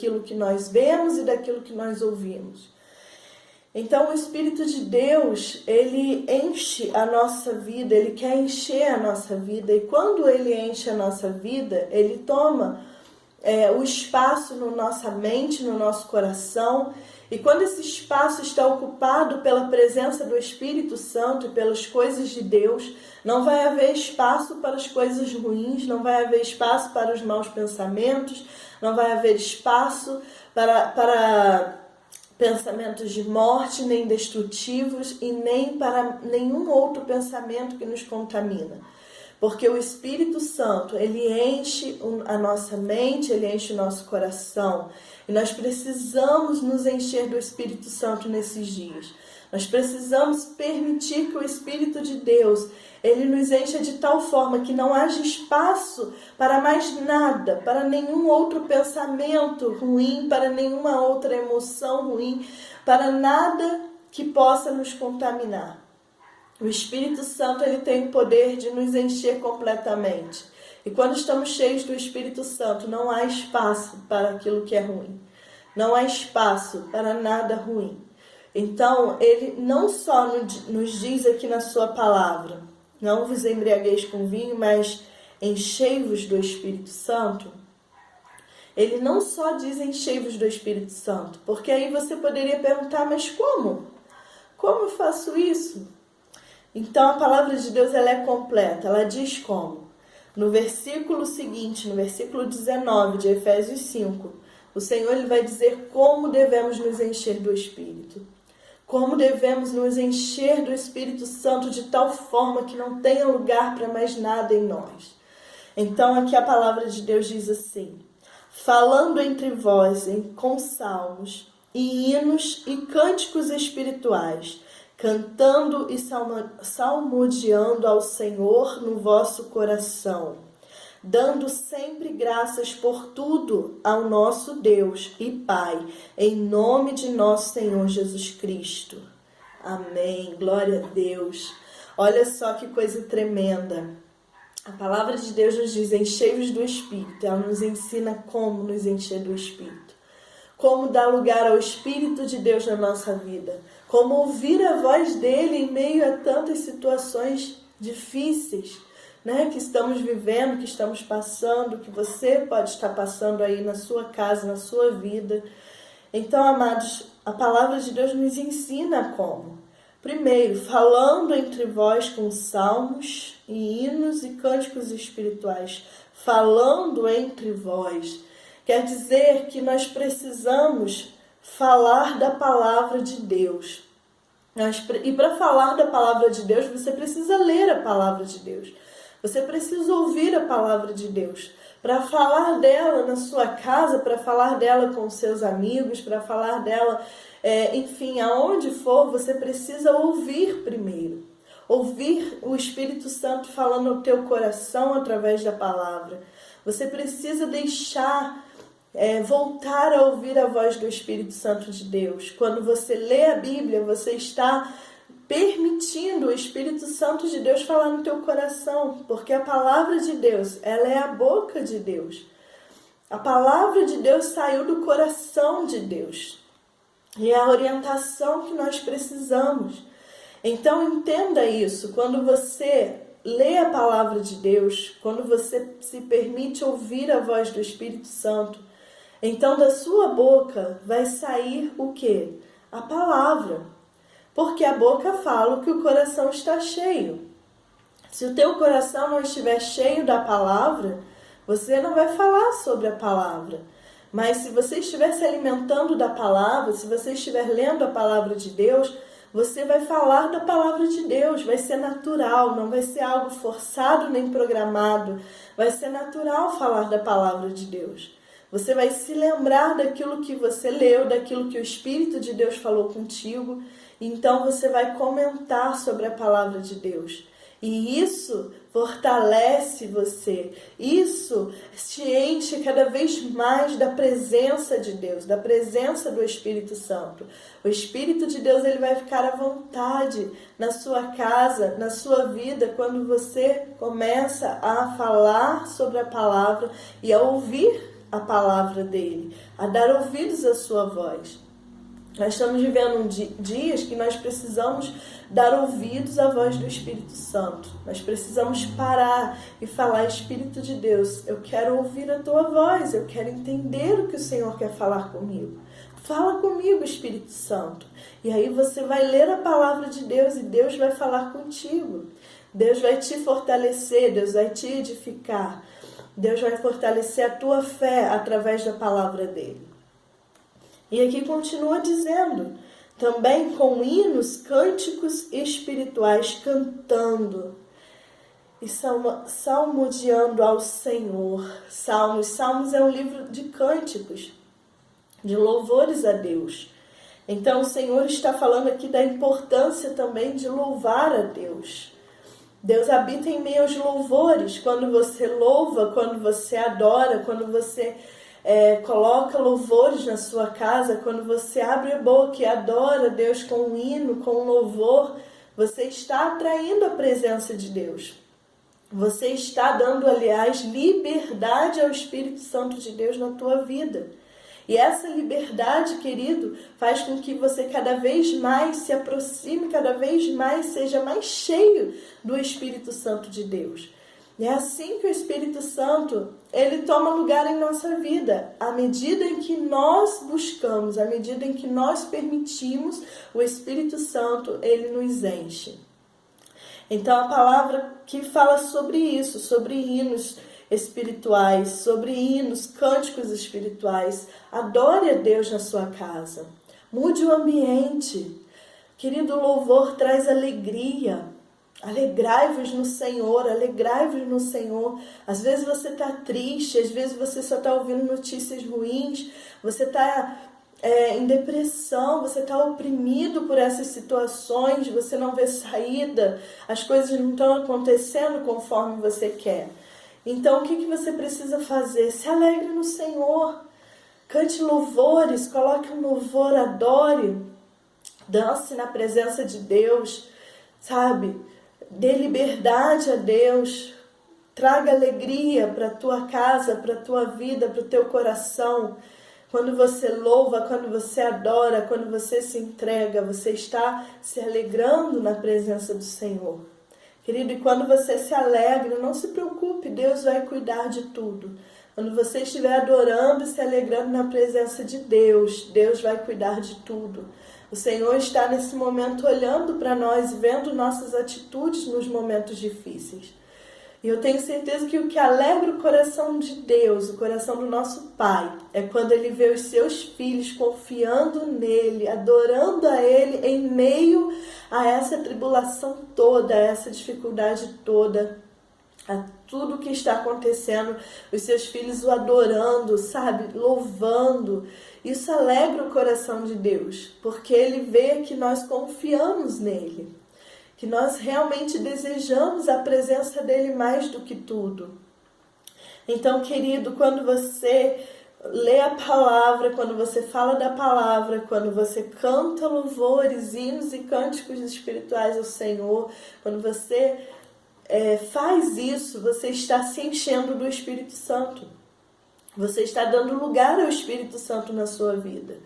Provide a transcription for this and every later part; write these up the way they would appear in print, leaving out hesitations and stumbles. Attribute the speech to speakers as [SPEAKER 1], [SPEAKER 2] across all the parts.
[SPEAKER 1] daquilo que nós vemos e daquilo que nós ouvimos. Então o Espírito de Deus, ele enche a nossa vida, ele quer encher a nossa vida, e quando ele enche a nossa vida, ele toma o espaço na nossa mente, no nosso coração, e quando esse espaço está ocupado pela presença do Espírito Santo e pelas coisas de Deus, não vai haver espaço para as coisas ruins, não vai haver espaço para os maus pensamentos, não vai haver espaço para pensamentos de morte, nem destrutivos e nem para nenhum outro pensamento que nos contamina. Porque o Espírito Santo, ele enche a nossa mente, ele enche o nosso coração. E nós precisamos nos encher do Espírito Santo nesses dias. Nós precisamos permitir que o Espírito de Deus, ele nos encha de tal forma que não haja espaço para mais nada, para nenhum outro pensamento ruim, para nenhuma outra emoção ruim, para nada que possa nos contaminar. O Espírito Santo, ele tem o poder de nos encher completamente. E quando estamos cheios do Espírito Santo, não há espaço para aquilo que é ruim. Não há espaço para nada ruim. Então, ele não só nos diz aqui na sua palavra, não vos embriagueis com vinho, mas enchei-vos do Espírito Santo. Ele não só diz enchei-vos do Espírito Santo, porque aí você poderia perguntar, mas como? Como eu faço isso? Então a palavra de Deus, ela é completa, ela diz como. No versículo seguinte, no versículo 19 de Efésios 5, o Senhor, ele vai dizer como devemos nos encher do Espírito. Como devemos nos encher do Espírito Santo de tal forma que não tenha lugar para mais nada em nós. Então aqui a palavra de Deus diz assim: falando entre vós com salmos e hinos e cânticos espirituais, cantando e salmodiando ao Senhor no vosso coração, dando sempre graças por tudo ao nosso Deus e Pai, em nome de nosso Senhor Jesus Cristo. Amém. Glória a Deus. Olha só que coisa tremenda. A palavra de Deus nos diz, enchei-vos do Espírito. Ela nos ensina como nos encher do Espírito. Como dar lugar ao Espírito de Deus na nossa vida. Como ouvir a voz dele em meio a tantas situações difíceis, que estamos vivendo, que estamos passando, que você pode estar passando aí na sua casa, na sua vida. Então, amados, a palavra de Deus nos ensina como. Primeiro, falando entre vós com salmos e hinos e cânticos espirituais. Falando entre vós. Quer dizer que nós precisamos falar da palavra de Deus. E para falar da palavra de Deus, você precisa ler a palavra de Deus. Você precisa ouvir a palavra de Deus. Para falar dela na sua casa, para falar dela com seus amigos, para falar dela, enfim, aonde for, você precisa ouvir primeiro. Ouvir o Espírito Santo falando no teu coração através da palavra. Você precisa deixar... voltar a ouvir a voz do Espírito Santo de Deus. Quando você lê a Bíblia, você está permitindo o Espírito Santo de Deus falar no teu coração, porque a palavra de Deus, ela é a boca de Deus. A palavra de Deus saiu do coração de Deus. E é a orientação que nós precisamos. Então entenda isso, quando você lê a palavra de Deus, quando você se permite ouvir a voz do Espírito Santo, então da sua boca vai sair o quê? A palavra. Porque a boca fala que o coração está cheio. Se o teu coração não estiver cheio da palavra, você não vai falar sobre a palavra. Mas se você estiver se alimentando da palavra, se você estiver lendo a palavra de Deus, você vai falar da palavra de Deus. Vai ser natural, não vai ser algo forçado nem programado. Vai ser natural falar da palavra de Deus. Você vai se lembrar daquilo que você leu, daquilo que o Espírito de Deus falou contigo. Então você vai comentar sobre a palavra de Deus. E isso fortalece você. Isso te enche cada vez mais da presença de Deus, da presença do Espírito Santo. O Espírito de Deus, ele vai ficar à vontade na sua casa, na sua vida, quando você começa a falar sobre a palavra e a ouvir a palavra dele, a dar ouvidos à sua voz. Nós estamos vivendo dias que nós precisamos dar ouvidos à voz do Espírito Santo. Nós precisamos parar e falar: Espírito de Deus, eu quero ouvir a tua voz, eu quero entender o que o Senhor quer falar comigo. Fala comigo, Espírito Santo. E aí você vai ler a palavra de Deus e Deus vai falar contigo. Deus vai te fortalecer, Deus vai te edificar. Deus vai fortalecer a tua fé através da palavra dele. E aqui continua dizendo, também com hinos, cânticos espirituais, cantando e salmodiando ao Senhor. Salmos é um livro de cânticos, de louvores a Deus. Então o Senhor está falando aqui da importância também de louvar a Deus. Deus habita em meio aos louvores. Quando você louva, quando você adora, quando você coloca louvores na sua casa, quando você abre a boca e adora Deus com um hino, com um louvor, você está atraindo a presença de Deus. Você está dando, aliás, liberdade ao Espírito Santo de Deus na tua vida. E essa liberdade, querido, faz com que você cada vez mais se aproxime, cada vez mais seja mais cheio do Espírito Santo de Deus. E é assim que o Espírito Santo, ele toma lugar em nossa vida. À medida em que nós buscamos, à medida em que nós permitimos, o Espírito Santo, ele nos enche. Então a palavra que fala sobre isso, sobre hinos espirituais, sobre hinos, cânticos espirituais. Adore a Deus na sua casa. Mude o ambiente. Querido, o louvor traz alegria. Alegrai-vos no Senhor, alegrai-vos no Senhor. Às vezes você está triste, às vezes você só está ouvindo notícias ruins, você está em depressão, você está oprimido por essas situações, você não vê saída, as coisas não estão acontecendo conforme você quer. Então o que você precisa fazer? Se alegre no Senhor, cante louvores, coloque um louvor, adore, dance na presença de Deus, sabe? Dê liberdade a Deus, traga alegria para a tua casa, para a tua vida, para o teu coração. Quando você louva, quando você adora, quando você se entrega, você está se alegrando na presença do Senhor. Querido, e quando você se alegra, não se preocupe, Deus vai cuidar de tudo. Quando você estiver adorando e se alegrando na presença de Deus, Deus vai cuidar de tudo. O Senhor está nesse momento olhando para nós, vendo nossas atitudes nos momentos difíceis. E eu tenho certeza que o que alegra o coração de Deus, o coração do nosso Pai, é quando Ele vê os seus filhos confiando nele, adorando a Ele em meio a essa tribulação toda, a essa dificuldade toda, a tudo que está acontecendo, os seus filhos o adorando, sabe, louvando. Isso alegra o coração de Deus, porque Ele vê que nós confiamos nele, que nós realmente desejamos a presença dele mais do que tudo. Então, querido, quando você lê a palavra, quando você fala da palavra, quando você canta louvores, hinos e cânticos espirituais ao Senhor, quando você faz isso, você está se enchendo do Espírito Santo. Você está dando lugar ao Espírito Santo na sua vida.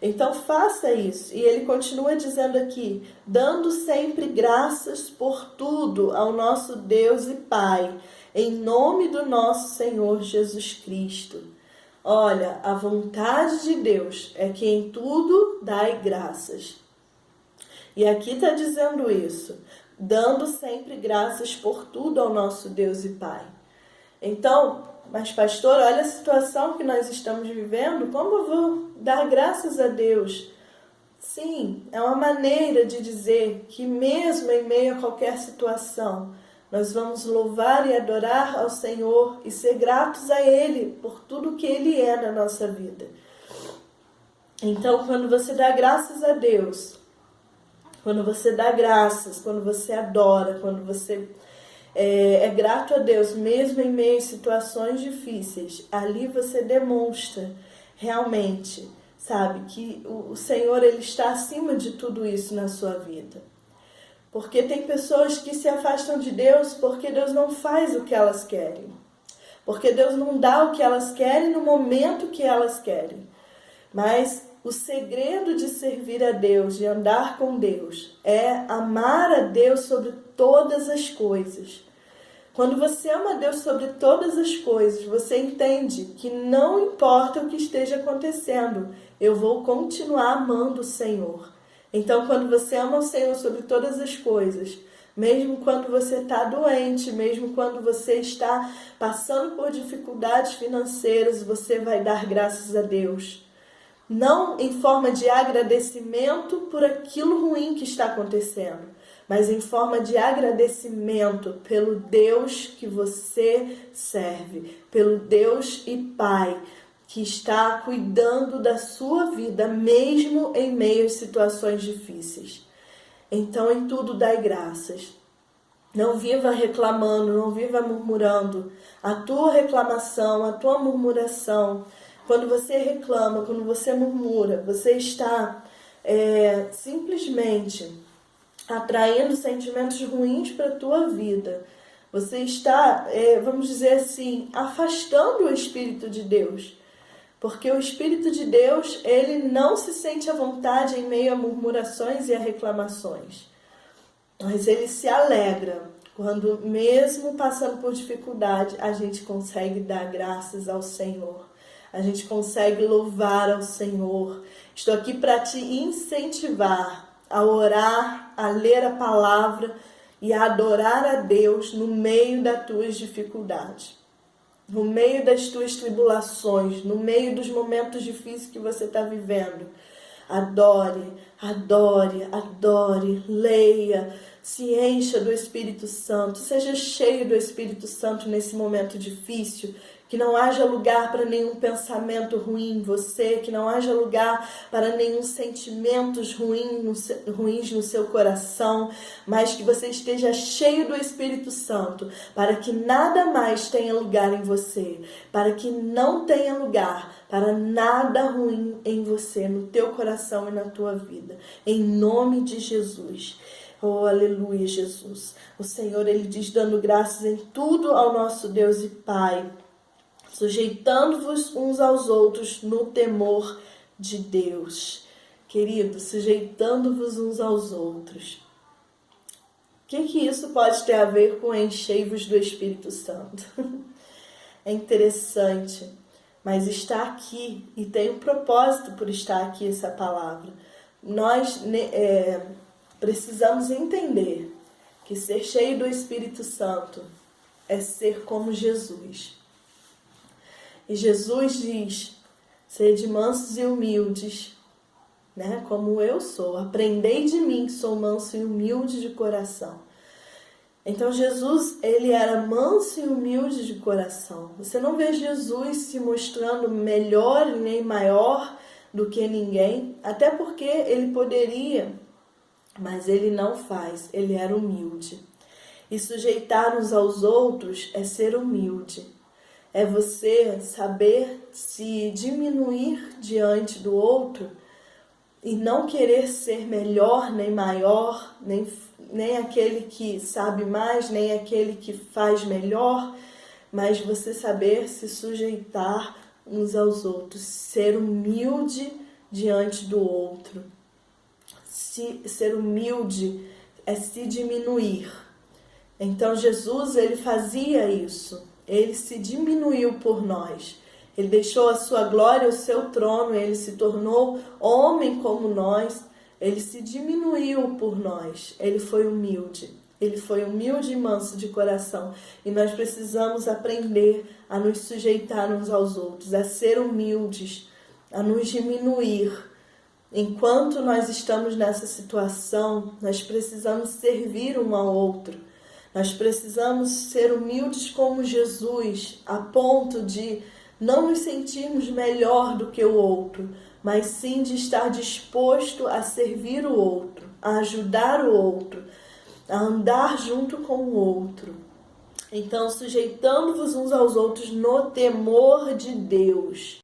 [SPEAKER 1] Então faça isso. E ele continua dizendo aqui, dando sempre graças por tudo ao nosso Deus e Pai, em nome do nosso Senhor Jesus Cristo. Olha, a vontade de Deus é que em tudo dai graças. E aqui está dizendo isso, dando sempre graças por tudo ao nosso Deus e Pai. Então, mas pastor, olha a situação que nós estamos vivendo, como eu vou dar graças a Deus? Sim, é uma maneira de dizer que mesmo em meio a qualquer situação, nós vamos louvar e adorar ao Senhor e ser gratos a Ele por tudo que Ele é na nossa vida. Então, quando você dá graças a Deus, quando você dá graças, quando você adora, quando você é grato a Deus, mesmo em meio a situações difíceis, ali você demonstra realmente, sabe, que o Senhor ele está acima de tudo isso na sua vida. Porque tem pessoas que se afastam de Deus porque Deus não faz o que elas querem. Porque Deus não dá o que elas querem no momento que elas querem. Mas o segredo de servir a Deus, de andar com Deus, é amar a Deus sobre todas as coisas. Quando você ama a Deus sobre todas as coisas, você entende que não importa o que esteja acontecendo, eu vou continuar amando o Senhor. Então, quando você ama o Senhor sobre todas as coisas, mesmo quando você está doente, mesmo quando você está passando por dificuldades financeiras, você vai dar graças a Deus. Não em forma de agradecimento por aquilo ruim que está acontecendo, mas em forma de agradecimento pelo Deus que você serve, pelo Deus e Pai que está cuidando da sua vida, mesmo em meio às situações difíceis. Então, em tudo dai graças. Não viva reclamando, não viva murmurando. A tua reclamação, a tua murmuração, quando você reclama, quando você murmura, você está simplesmente atraindo sentimentos ruins para a tua vida. Você está, vamos dizer assim, afastando o Espírito de Deus. Porque o Espírito de Deus, ele não se sente à vontade em meio a murmurações e a reclamações. Mas ele se alegra quando, mesmo passando por dificuldade, a gente consegue dar graças ao Senhor. A gente consegue louvar ao Senhor. Estou aqui para te incentivar a orar, a ler a palavra e a adorar a Deus no meio das tuas dificuldades, no meio das tuas tribulações, no meio dos momentos difíceis que você está vivendo. Adore, adore, adore, leia, se encha do Espírito Santo, seja cheio do Espírito Santo nesse momento difícil. Que não haja lugar para nenhum pensamento ruim em você, que não haja lugar para nenhum sentimentos ruins no seu coração, mas que você esteja cheio do Espírito Santo, para que nada mais tenha lugar em você, para que não tenha lugar para nada ruim em você, no teu coração e na tua vida. Em nome de Jesus. Oh, aleluia, Jesus. O Senhor, Ele diz, dando graças em tudo ao nosso Deus e Pai, sujeitando-vos uns aos outros no temor de Deus. Querido, sujeitando-vos uns aos outros. O que isso pode ter a ver com enchei-vos do Espírito Santo? É interessante, mas está aqui e tem um propósito por estar aqui essa palavra. Nós precisamos entender que ser cheio do Espírito Santo é ser como Jesus. E Jesus diz, sede mansos e humildes, né? Como eu sou. Aprendei de mim, que sou manso e humilde de coração. Então Jesus, ele era manso e humilde de coração. Você não vê Jesus se mostrando melhor nem maior do que ninguém, até porque ele poderia, mas ele não faz, ele era humilde. E sujeitar uns aos outros é ser humilde. É você saber se diminuir diante do outro e não querer ser melhor, nem maior, nem aquele que sabe mais, nem aquele que faz melhor, mas você saber se sujeitar uns aos outros, ser humilde diante do outro. Ser humilde é se diminuir. Então Jesus, ele fazia isso. Ele se diminuiu por nós. Ele deixou a sua glória, o seu trono. Ele se tornou homem como nós. Ele se diminuiu por nós. Ele foi humilde. Ele foi humilde e manso de coração. E nós precisamos aprender a nos sujeitar uns aos outros, a ser humildes, a nos diminuir. Enquanto nós estamos nessa situação, nós precisamos servir um ao outro. Nós precisamos ser humildes como Jesus, a ponto de não nos sentirmos melhor do que o outro, mas sim de estar disposto a servir o outro, a ajudar o outro, a andar junto com o outro. Então, sujeitando-vos uns aos outros no temor de Deus.